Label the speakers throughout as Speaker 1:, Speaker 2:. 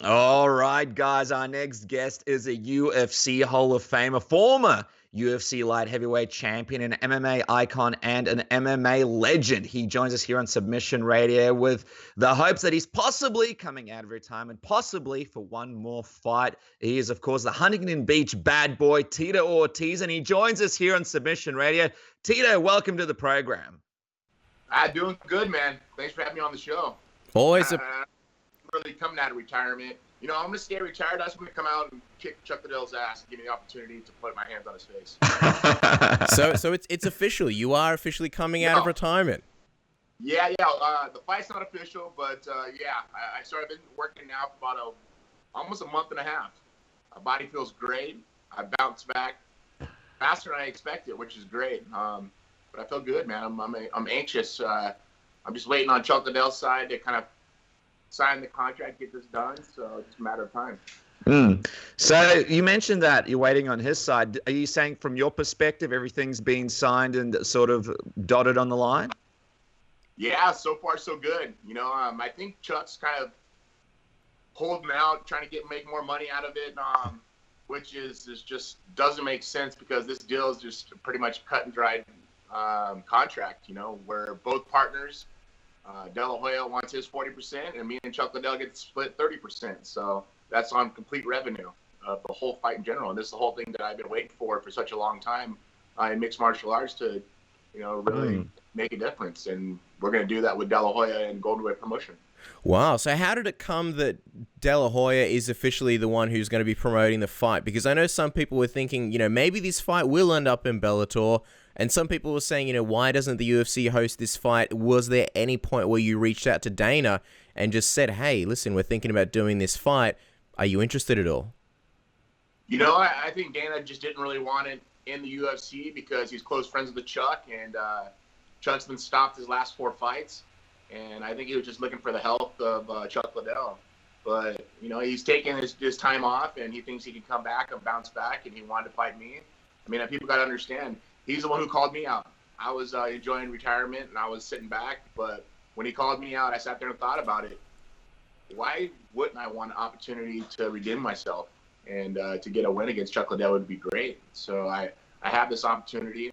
Speaker 1: All right, guys. Our next guest is a UFC Hall of Famer, former UFC light heavyweight champion, an MMA icon, and an MMA legend. He joins us here on Submission Radio with the hopes that he's possibly coming out of retirement, possibly for one more fight. He is, of course, the Huntington Beach bad boy, Tito Ortiz, and he joins us here on Submission Radio. Tito, welcome to the program.
Speaker 2: I'm doing good, man. Thanks for having me on the show.
Speaker 3: Always
Speaker 2: really coming out of retirement. You know, I'm going to stay retired. I'm going to come out and kick Chuck Liddell's ass and give me the opportunity to put my hands on his face.
Speaker 3: So it's official. You are officially coming out of retirement.
Speaker 2: Yeah. The fight's not official, but I started been working now for about almost a month and a half. My body feels great. I bounced back faster than I expected, which is great. But I feel good, man. I'm anxious. I'm just waiting on Chuck Liddell's side to kind of sign the contract, get this done. So it's a matter of time.
Speaker 1: So you mentioned that you're waiting on his side. Are you saying from your perspective, everything's been signed and sort of dotted on the line?
Speaker 2: Yeah, so far so good. You know, I think Chuck's kind of holding out, trying to make more money out of it, which is just doesn't make sense because this deal is just pretty much cut and dried contract, you know, where both partners, De La Hoya wants his 40%, and me and Chuck Liddell get split 30%. So that's on complete revenue of the whole fight in general. And this is the whole thing that I've been waiting for such a long time in mixed martial arts to, you know, really make a difference. And we're going to do that with De La Hoya and Goldenboy promotion.
Speaker 3: Wow. So how did it come that De La Hoya is officially the one who's going to be promoting the fight? Because I know some people were thinking, you know, maybe this fight will end up in Bellator. And some people were saying, you know, why doesn't the UFC host this fight? Was there any point where you reached out to Dana and just said, hey, listen, we're thinking about doing this fight. Are you interested at all?
Speaker 2: You know, I think Dana just didn't really want it in the UFC because he's close friends with Chuck. And Chuck's been stopped his last 4 fights. And I think he was just looking for the health of Chuck Liddell. But, you know, he's taking his time off, and he thinks he can come back and bounce back, and he wanted to fight me. I mean, people got to understand, he's the one who called me out. I was enjoying retirement, and I was sitting back. But when he called me out, I sat there and thought about it. Why wouldn't I want an opportunity to redeem myself? And to get a win against Chuck Liddell would be great. So I have this opportunity.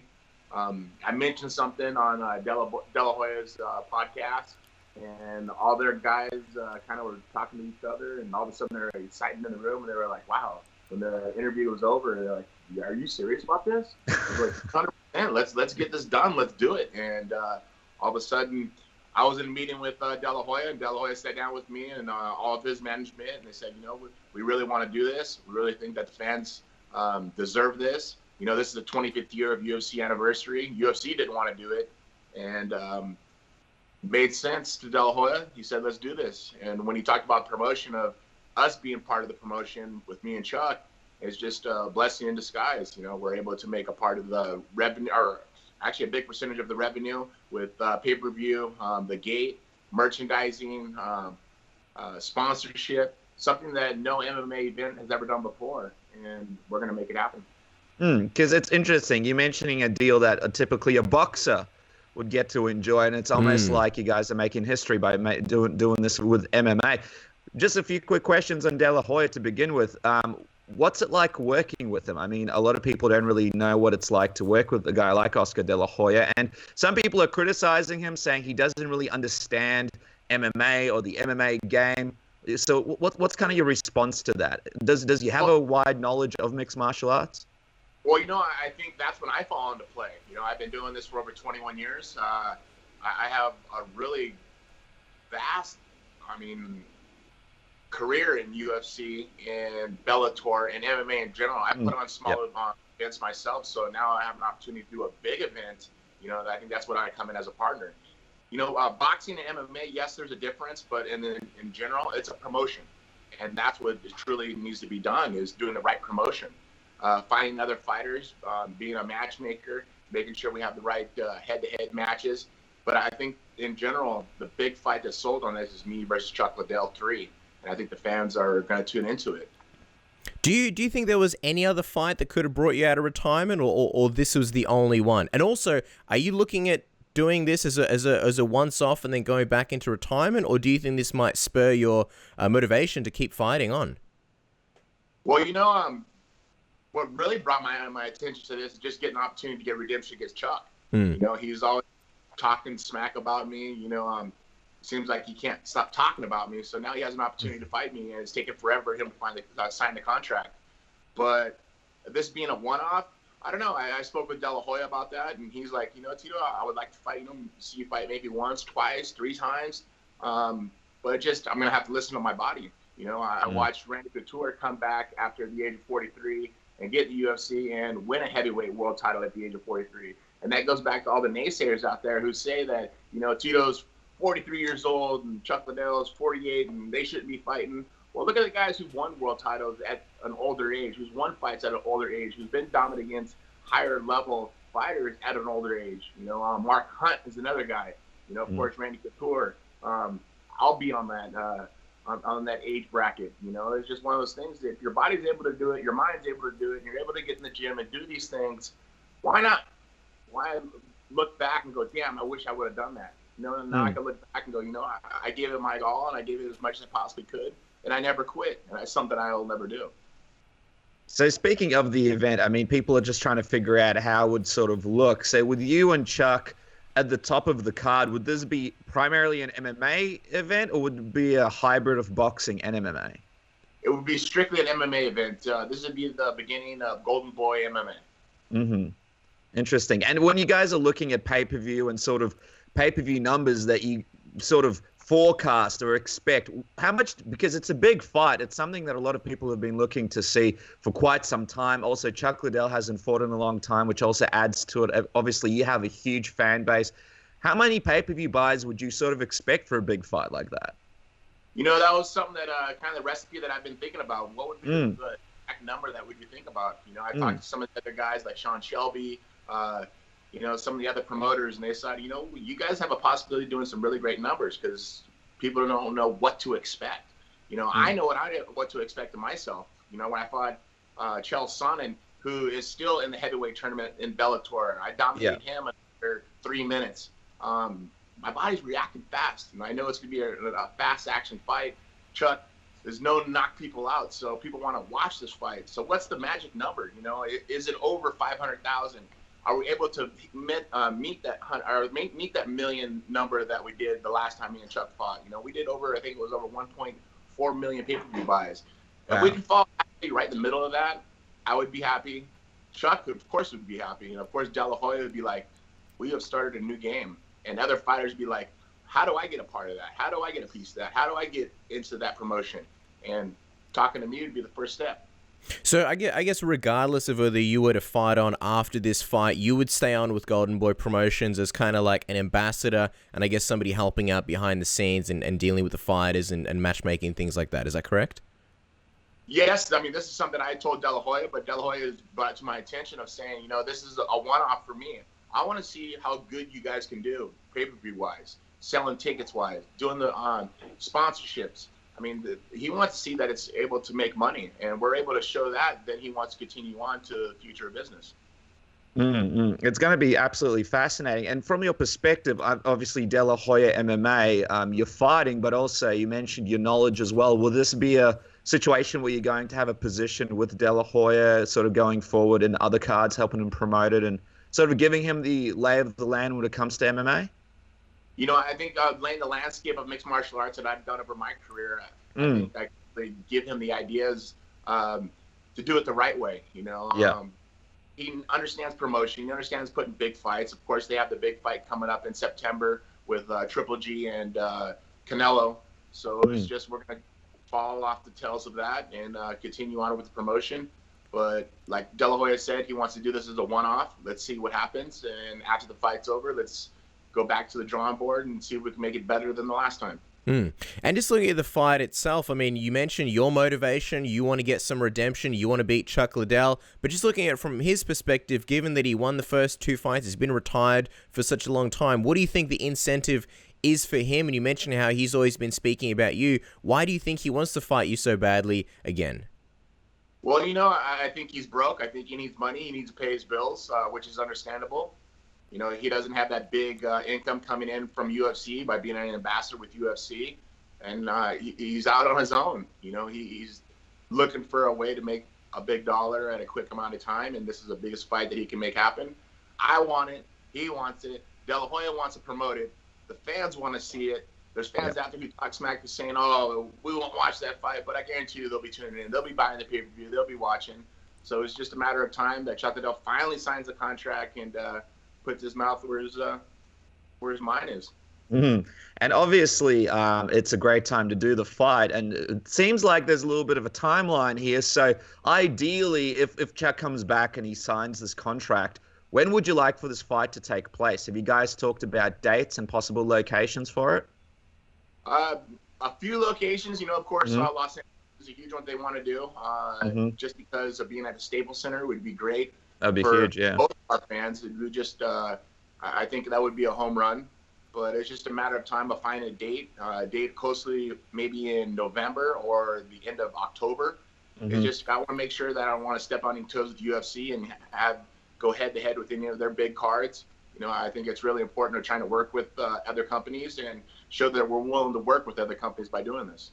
Speaker 2: I mentioned something on De La Hoya's podcast, and all their guys kind of were talking to each other, and all of a sudden they're excited in the room, and they were like, wow. When the interview was over, they're like, yeah, are you serious about this? I was like, 100%, let's get this done, let's do it. And all of a sudden, I was in a meeting with De La Hoya, and De La Hoya sat down with me and all of his management, and they said, you know, we really want to do this. We really think that the fans deserve this. You know, this is the 25th year of UFC anniversary. UFC didn't want to do it, and made sense to De La Hoya. He said, let's do this. And when he talked about promotion of us being part of the promotion with me and Chuck, it's just a blessing in disguise. You know, we're able to make a part of the revenue, or actually a big percentage of the revenue with pay-per-view, the gate, merchandising, sponsorship, something that no MMA event has ever done before. And we're going to make it happen.
Speaker 1: Because it's interesting. You're mentioning a deal that typically a boxer would get to enjoy, and it's almost like you guys are making history by doing this with MMA. Just a few quick questions on De La Hoya to begin with. What's it like working with him? I mean, a lot of people don't really know what it's like to work with a guy like Oscar De La Hoya, and some people are criticizing him, saying he doesn't really understand MMA or the MMA game. So what's kind of your response to that? Does he have a wide knowledge of mixed martial arts?
Speaker 2: Well, you know, I think that's when I fall into play. You know, I've been doing this for over 21 years. I have a really vast, career in UFC and Bellator and MMA in general. I put on small events myself, so now I have an opportunity to do a big event. You know, I think that's when I come in as a partner. You know, boxing and MMA, yes, there's a difference, but in general, it's a promotion. And that's what truly needs to be done, is doing the right promotion. Finding other fighters, being a matchmaker, making sure we have the right head-to-head matches. But I think, in general, the big fight that's sold on this is me versus Chuck Liddell 3. And I think the fans are going to tune into it.
Speaker 3: Do you think there was any other fight that could have brought you out of retirement, or this was the only one? And also, are you looking at doing this as a once-off and then going back into retirement, or do you think this might spur your motivation to keep fighting on?
Speaker 2: Well, what really brought my attention to this is just getting an opportunity to get redemption against Chuck. He's always talking smack about me. Seems like he can't stop talking about me. So now he has an opportunity to fight me, and it's taken forever for him to finally sign the contract. But this being a one-off, I don't know. I spoke with De La Hoya about that, and he's like, Tito, I would like to fight see you fight maybe once, twice, 3 times. But I'm going to have to listen to my body. I watched Randy Couture come back after the age of 43 and get in the UFC and win a heavyweight world title at the age of 43. And that goes back to all the naysayers out there who say that, Tito's 43 years old and Chuck Liddell is 48 and they shouldn't be fighting. Well, look at the guys who won world titles at an older age, who's won fights at an older age, who's been dominant against higher level fighters at an older age. Mark Hunt is another guy. Of course, Randy Couture. I'll be on that age bracket. It's just one of those things that if your body's able to do it, your mind's able to do it, and you're able to get in the gym and do these things, why not? Why look back and go, damn, I wish I would have done that. Now I can look back and go, I gave it my all and I gave it as much as I possibly could, and I never quit. And that's something I'll never do.
Speaker 1: So speaking of the event, I mean, people are just trying to figure out how it would sort of look. So with you and Chuck at the top of the card, would this be primarily an MMA event, or would it be a hybrid of boxing and MMA?
Speaker 2: It would be strictly an MMA event. This would be the beginning of Goldenboy MMA.
Speaker 1: Mm-hmm. Interesting. And when you guys are looking at pay-per-view and sort of pay-per-view numbers that you sort of forecast or expect, how much, because it's a big fight, it's something that a lot of people have been looking to see for quite some time. Also, Chuck Liddell hasn't fought in a long time, which also adds to it. Obviously, you have a huge fan base. How many pay-per-view buys would you sort of expect for a big fight like that?
Speaker 2: That was something that kind of the recipe that I've been thinking about. What would be the exact number that would you think about? I talked to some of the other guys like Sean Shelby, some of the other promoters, and they said, you guys have a possibility of doing some really great numbers because people don't know what to expect. I know what to expect of myself. When I fought Chael Sonnen, who is still in the heavyweight tournament in Bellator, I dominated him after 3 minutes. My body's reacting fast, and I know it's going to be a fast action fight. Chuck is known to knock people out, so people want to watch this fight. So what's the magic number? Is it over 500,000? Are we able to meet that million number that we did the last time me and Chuck fought? We did over, I think it was over 1.4 million pay-per-view buys. Wow. If we can fall right in the middle of that, I would be happy. Chuck, of course, would be happy. And of course, De La Hoya would be like, we have started a new game. And other fighters would be like, how do I get a part of that? How do I get a piece of that? How do I get into that promotion? And talking to me would be the first step.
Speaker 3: So I guess regardless of whether you were to fight on after this fight, you would stay on with Goldenboy Promotions as kind of like an ambassador and I guess somebody helping out behind the scenes and dealing with the fighters and matchmaking, things like that. Is that correct?
Speaker 2: Yes. I mean, this is something I told De La Hoya, but De La Hoya has brought it to my attention of saying, this is a one-off for me. I want to see how good you guys can do pay-per-view wise, selling tickets wise, doing the sponsorships. I mean, he wants to see that it's able to make money, and we're able to show that. Then he wants to continue on to the future of business.
Speaker 1: It's going to be absolutely fascinating. And from your perspective, obviously De La Hoya MMA, you're fighting, but also you mentioned your knowledge as well. Will this be a situation where you're going to have a position with De La Hoya sort of going forward in other cards, helping him promote it and sort of giving him the lay of the land when it comes to MMA?
Speaker 2: I think laying the landscape of mixed martial arts that I've done over my career, I think I could give him the ideas to do it the right way. He understands promotion. He understands putting big fights. Of course, they have the big fight coming up in September with Trilogy and Canelo. So it's just we're going to fall off the tails of that and continue on with the promotion. But like De La Hoya said, he wants to do this as a one-off. Let's see what happens. And after the fight's over, let's go back to the drawing board and see if we can make it better than the last time.
Speaker 3: And just looking at the fight itself, I mean, you mentioned your motivation, you want to get some redemption, you want to beat Chuck Liddell, but just looking at it from his perspective, given that he won the first 2 fights, he's been retired for such a long time, what do you think the incentive is for him? And you mentioned how he's always been speaking about you. Why do you think he wants to fight you so badly again?
Speaker 2: Well, I think he's broke. I think he needs money. He needs to pay his bills, which is understandable. You know, he doesn't have that big income coming in from UFC by being an ambassador with UFC, and he's out on his own. You know, he's looking for a way to make a big dollar at a quick amount of time, and this is the biggest fight that he can make happen. I want it. He wants it. De La Hoya wants to promote it. The fans want to see it. There's fans out there who talk smack saying, "Oh, we won't watch that fight," but I guarantee you they'll be tuning in. They'll be buying the pay-per-view. They'll be watching. So it's just a matter of time that Chuck Liddell finally signs the contract and puts his mouth where his mind is.
Speaker 1: Mm-hmm. And obviously, it's a great time to do the fight. And it seems like there's a little bit of a timeline here. So ideally, if Chuck comes back and he signs this contract, when would you like for this fight to take place? Have you guys talked about dates and possible locations for it?
Speaker 2: A few locations, you know, of course, Los Angeles is a huge one they want to do. Just because of being at the Staples Center would be great.
Speaker 1: That'd be huge, yeah.
Speaker 2: Both our fans, it would just, I think that would be a home run. But it's just a matter of time of finding a date closely, maybe in November or the end of October. It's just, I want to make sure that I don't want to step on any toes with UFC and go head to head with any of their big cards. You know, I think it's really important to trying to work with other companies and show that we're willing to work with other companies by doing this.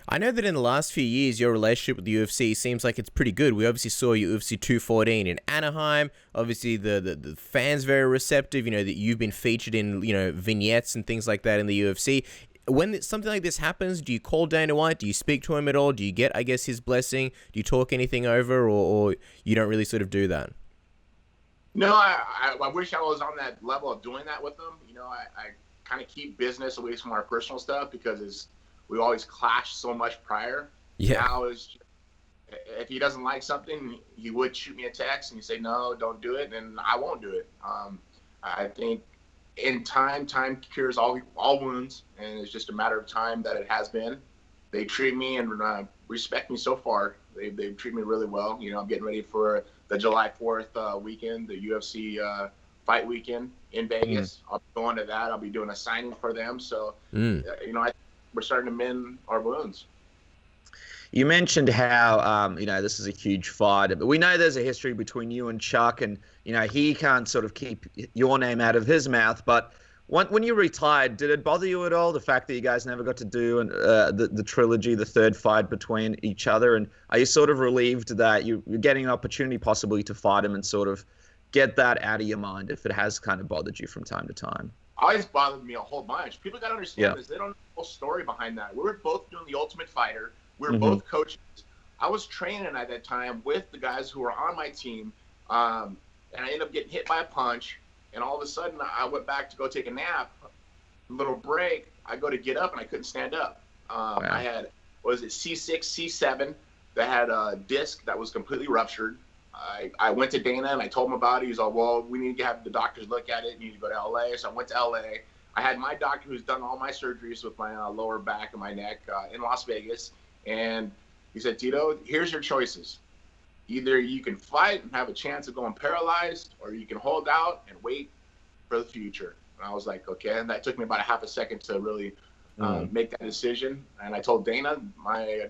Speaker 3: I know that in the last few years, your relationship with the UFC seems like it's pretty good. We obviously saw you UFC 214 in Anaheim. Obviously, the fans very receptive. You know that you've been featured in vignettes and things like that in the UFC. When something like this happens, do you call Dana White? Do you speak to him at all? Do you get, I guess, his blessing? Do you talk anything over, or you don't really sort of do that?
Speaker 2: No, I wish I was on that level of doing that with them. You know, I kind of keep business away from our personal stuff because we always clash so much prior.
Speaker 3: Yeah.
Speaker 2: Now if he doesn't like something, he would shoot me a text and he'd say, "No, don't do it," and I won't do it. I think in time cures all wounds, and it's just a matter of time that it has been. They treat me and respect me so far. They've treated me really well. You know, I'm getting ready for the July 4th weekend, the UFC fight weekend in Vegas. I'll be going to that. I'll be doing a signing for them. So, you know, we're starting to mend our wounds.
Speaker 1: You mentioned how, this is a huge fight, but we know there's a history between you and Chuck, and, he can't sort of keep your name out of his mouth. But when you retired, did it bother you at all, the fact that you guys never got to do the trilogy, the third fight between each other? And are you sort of relieved that you're getting an opportunity possibly to fight him and sort of get that out of your mind if it has kind of bothered you from time to time?
Speaker 2: Always bothered me a whole bunch. People got to understand this. They don't know the whole story behind that. We were both doing The Ultimate Fighter. We were both coaches. I was training at that time with the guys who were on my team, and I ended up getting hit by a punch. And all of a sudden, I went back to go take a nap. A little break, I go to get up, and I couldn't stand up. I had, C6, C7 that had a disc that was completely ruptured. I went to Dana, and I told him about it. He's like, "Well, we need to have the doctors look at it. You need to go to L.A." So I went to L.A. I had my doctor who's done all my surgeries with my lower back and my neck in Las Vegas. And he said, "Tito, here's your choices. Either you can fight and have a chance of going paralyzed, or you can hold out and wait for the future." And I was like, okay. And that took me about a half a second to really make that decision. And I told Dana, my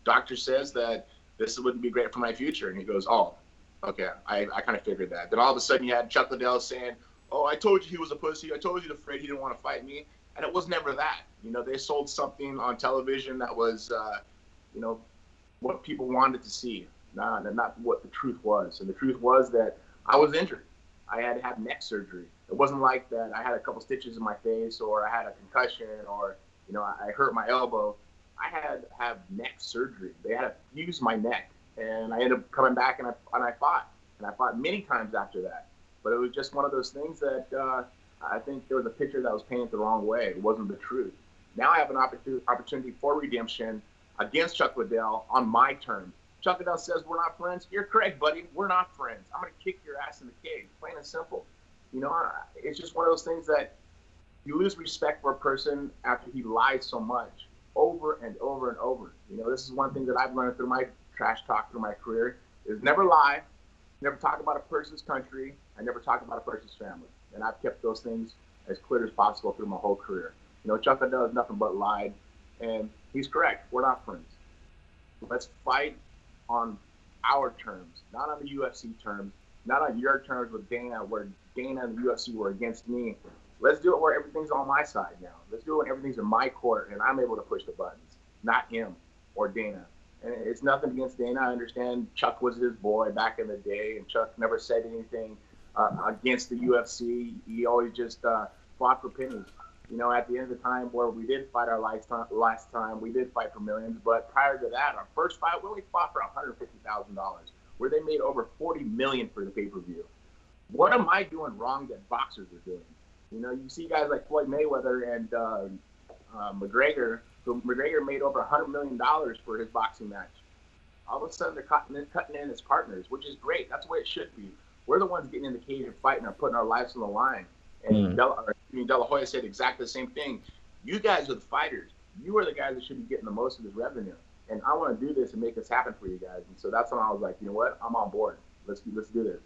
Speaker 2: doctor says that this wouldn't be great for my future. And he goes, "Oh, okay." I kind of figured that. Then all of a sudden you had Chuck Liddell saying, "Oh, I told you he was a pussy. I told you afraid he didn't want to fight me." And it was never that. They sold something on television that was, what people wanted to see. Not what the truth was. And the truth was that I was injured. I had to have neck surgery. It wasn't like that I had a couple stitches in my face or I had a concussion or, I hurt my elbow. I had to have neck surgery. They had to fuse my neck. And I ended up coming back and I fought. And I fought many times after that. But it was just one of those things that I think there was a picture that was painted the wrong way. It wasn't the truth. Now I have an opportunity for redemption against Chuck Liddell on my terms. Chuck Liddell says we're not friends. You're correct, buddy. We're not friends. I'm going to kick your ass in the cage, plain and simple. It's just one of those things that you lose respect for a person after he lies so much over and over and over. This is one thing that I've learned through my trash talk through my career is never lie, never talk about a person's country, and never talk about a person's family. And I've kept those things as clear as possible through my whole career. Chuck Liddell has nothing but lied, and he's correct. We're not friends. Let's fight on our terms, not on the UFC terms, not on your terms with Dana, where Dana and the UFC were against me. Let's do it where everything's on my side now. Let's do it when everything's in my court and I'm able to push the buttons, not him or Dana. And it's nothing against Dana. I understand Chuck was his boy back in the day, and Chuck never said anything against the UFC. He always just fought for pennies. You know, at the end of the time where we did fight our last time, we did fight for millions. But prior to that, our first fight, we only fought for $150,000, where they made over $40 million for the pay-per-view. What am I doing wrong that boxers are doing? You know, you see guys like Floyd Mayweather and McGregor. So McGregor made over $100 million for his boxing match. All of a sudden, they're cutting in as partners, which is great. That's the way it should be. We're the ones getting in the cage and fighting and putting our lives on the line. And De La Hoya said exactly the same thing. You guys are the fighters. You are the guys that should be getting the most of this revenue. And I want to do this and make this happen for you guys. And so that's when I was like, you know what? I'm on board. Let's do this.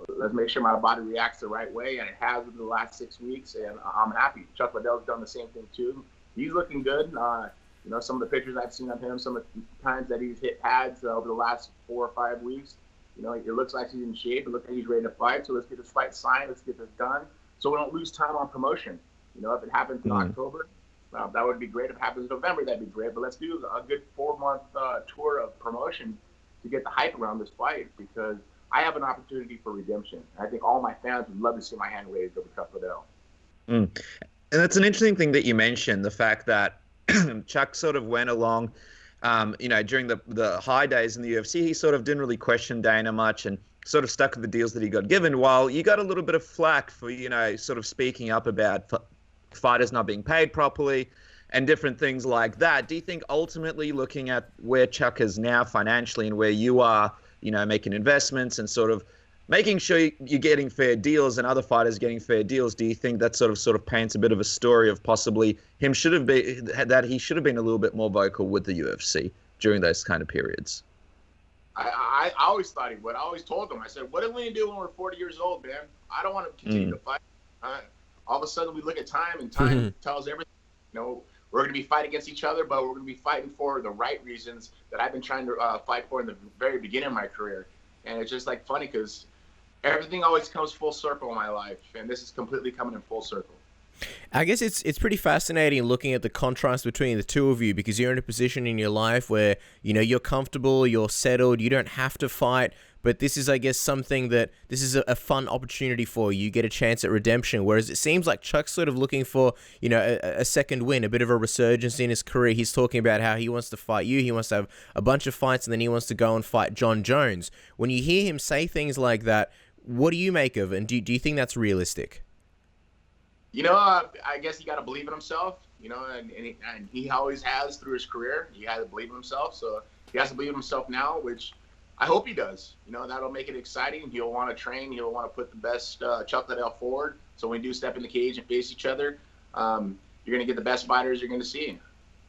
Speaker 2: Let's make sure my body reacts the right way, and it has over the last 6 weeks, and I'm happy. Chuck Liddell's done the same thing too. He's looking good. You know, some of the pictures I've seen of him, some of the times that he's hit pads over the last 4 or 5 weeks, you know, it looks like he's in shape. It looks like he's ready to fight. So let's get this fight signed. Let's get this done so we don't lose time on promotion. You know, if it happens in October, that would be great. If it happens in November, that'd be great. But let's do a good 4-month tour of promotion to get the hype around this fight, because I have an opportunity for redemption. I think all my fans would love to see my hand raised over Chuck Liddell.
Speaker 1: And that's an interesting thing that you mentioned, the fact that Chuck sort of went along, you know, during the high days in the UFC, he sort of didn't really question Dana much and sort of stuck with the deals that he got given, while you got a little bit of flack for, you know, sort of speaking up about fighters not being paid properly and different things like that. Do you think ultimately, looking at where Chuck is now financially and where you are, you know, making investments and sort of making sure you're getting fair deals and other fighters getting fair deals, do you think that sort of paints a bit of a story of possibly he should have been a little bit more vocal with the UFC during those kind of periods?
Speaker 2: I always thought he would. I always told him, I said, what are we going to do when we're 40 years old, man? I don't want to continue to fight. All of a sudden we look at time, and time tells everything. You know, we're going to be fighting against each other, but we're going to be fighting for the right reasons that I've been trying to fight for in the very beginning of my career. And it's just like funny because everything always comes full circle in my life, and this is completely coming in full circle.
Speaker 3: I guess it's pretty fascinating looking at the contrast between the two of you, because you're in a position in your life where, you know, you're comfortable, you're settled, you don't have to fight, but this is, I guess, something that this is a fun opportunity for you. You get a chance at redemption, whereas it seems like Chuck's sort of looking for, you know, a second win, a bit of a resurgence in his career. He's talking about how he wants to fight you, he wants to have a bunch of fights, and then he wants to go and fight Jon Jones. When you hear him say things like that, what do you make of it, and do you think that's realistic?
Speaker 2: You know, I guess he got to believe in himself, you know, and he always has through his career. He has to believe in himself, so he has to believe in himself now, which I hope he does. You know, that'll make it exciting. He'll want to train. He'll want to put the best Chuck Liddell forward. So when we do step in the cage and face each other, you're going to get the best fighters you're going to see.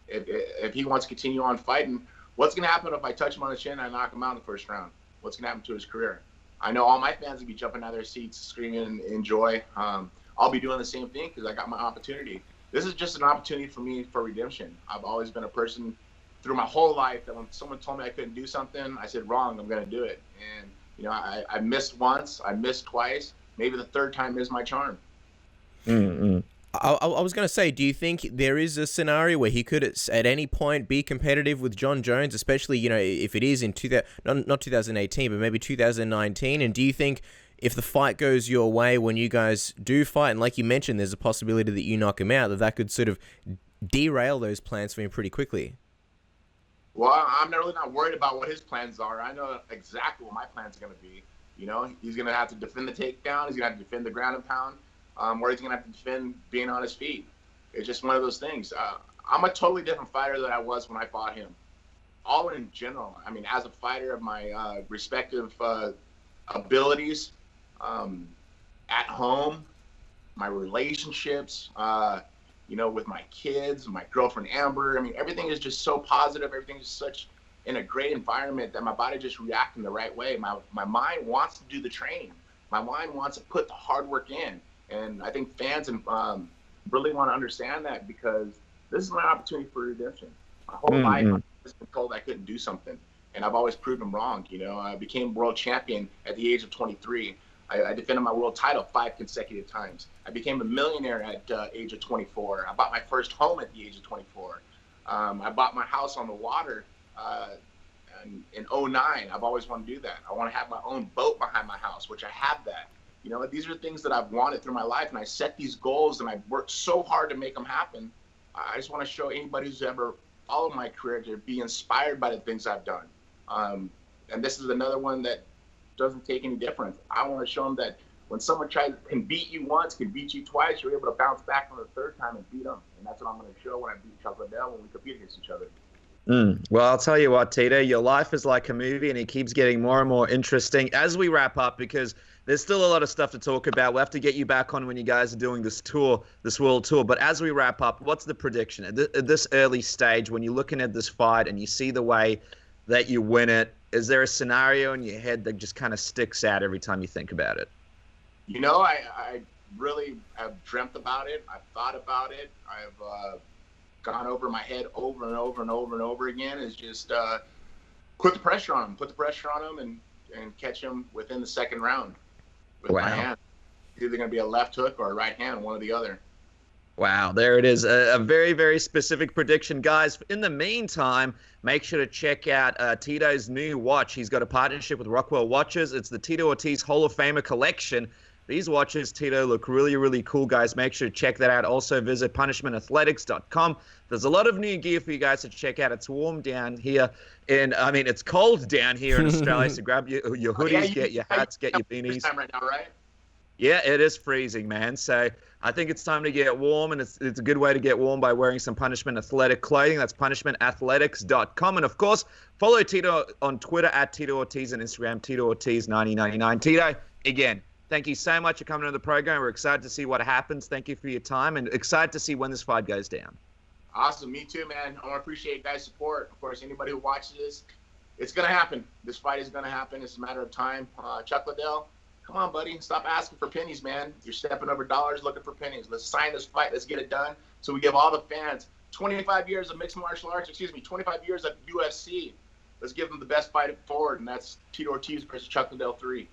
Speaker 2: If he wants to continue on fighting, what's going to happen if I touch him on the chin and I knock him out in the first round? What's going to happen to his career? I know all my fans will be jumping out of their seats, screaming in joy. I'll be doing the same thing because I got my opportunity. This is just an opportunity for me for redemption. I've always been a person through my whole life that when someone told me I couldn't do something, I said, wrong, I'm going to do it. And, you know, I missed once, I missed twice. Maybe the third time is my charm.
Speaker 3: I was going to say, do you think there is a scenario where he could at any point be competitive with Jon Jones, especially, you know, if it is in not 2018, but maybe 2019? And do you think if the fight goes your way when you guys do fight, and like you mentioned, there's a possibility that you knock him out, that could sort of derail those plans for him pretty quickly?
Speaker 2: Well, I'm really not worried about what his plans are. I know exactly what my plans are going to be. You know, he's going to have to defend the takedown. He's going to have to defend the ground and pound, or he's going to have to defend being on his feet. It's just one of those things. I'm a totally different fighter than I was when I fought him. All in general. I mean, as a fighter of my respective abilities, at home, my relationships, you know, with my kids, my girlfriend Amber. I mean, everything is just so positive. Everything is such in a great environment that my body just reacting the right way. My mind wants to do the training. My mind wants to put the hard work in. And I think fans really want to understand that, because this is my opportunity for redemption. My whole life I've been told I couldn't do something, and I've always proved them wrong. You know, I became world champion at the age of 23. I defended my world title 5 consecutive times. I became a millionaire at age of 24. I bought my first home at the age of 24. I bought my house on the water in 09. I've always wanted to do that. I want to have my own boat behind my house, which I have that. You know, these are things that I've wanted through my life, and I set these goals, and I've worked so hard to make them happen. I just want to show anybody who's ever followed my career to be inspired by the things I've done. And this is another one that doesn't take any difference. I want to show them that when someone can beat you once, can beat you twice, you're able to bounce back on the third time and beat them. And that's what I'm going to show when I beat Chuck Liddell, when we compete against each other.
Speaker 1: Well, I'll tell you what, Tito, your life is like a movie, and it keeps getting more and more interesting as we wrap up, because there's still a lot of stuff to talk about. We'll have to get you back on when you guys are doing this tour, this world tour. But as we wrap up, what's the prediction at this early stage when you're looking at this fight and you see the way that you win it? Is there a scenario in your head that just kind of sticks out every time you think about it?
Speaker 2: You know, I really have dreamt about it. I've thought about it. I've gone over my head over and over and over and over again. Is just put the pressure on him, and catch him within the second round with my hand. It's either going to be a left hook or a right hand, one or the other.
Speaker 1: Wow, there it is. A very, very specific prediction. Guys, in the meantime, make sure to check out Tito's new watch. He's got a partnership with Rockwell Watches. It's the Tito Ortiz Hall of Famer collection. These watches, Tito, look really, really cool, guys. Make sure to check that out. Also, visit punishmentathletics.com. There's a lot of new gear for you guys to check out. It's warm down here. It's cold down here in Australia, so grab your hoodies, get your hats, get your beanies.
Speaker 2: Time right now, right?
Speaker 1: Yeah, it is freezing, man. So I think it's time to get warm, and it's a good way to get warm by wearing some Punishment Athletic clothing. That's punishmentathletics.com. And, of course, follow Tito on Twitter at Tito Ortiz and Instagram, Tito Ortiz 9099. Tito, again, thank you so much for coming on the program. We're excited to see what happens. Thank you for your time, and excited to see when this fight goes down.
Speaker 2: Awesome. Me too, man. I want to appreciate you guys' support. Of course, anybody who watches this, it's going to happen. This fight is going to happen. It's a matter of time. Chuck Liddell, come on, buddy. Stop asking for pennies, man. You're stepping over dollars looking for pennies. Let's sign this fight. Let's get it done so we give all the fans 25 years of mixed martial arts, 25 years of UFC. Let's give them the best fight forward, and that's Tito Ortiz versus Chuck Liddell 3.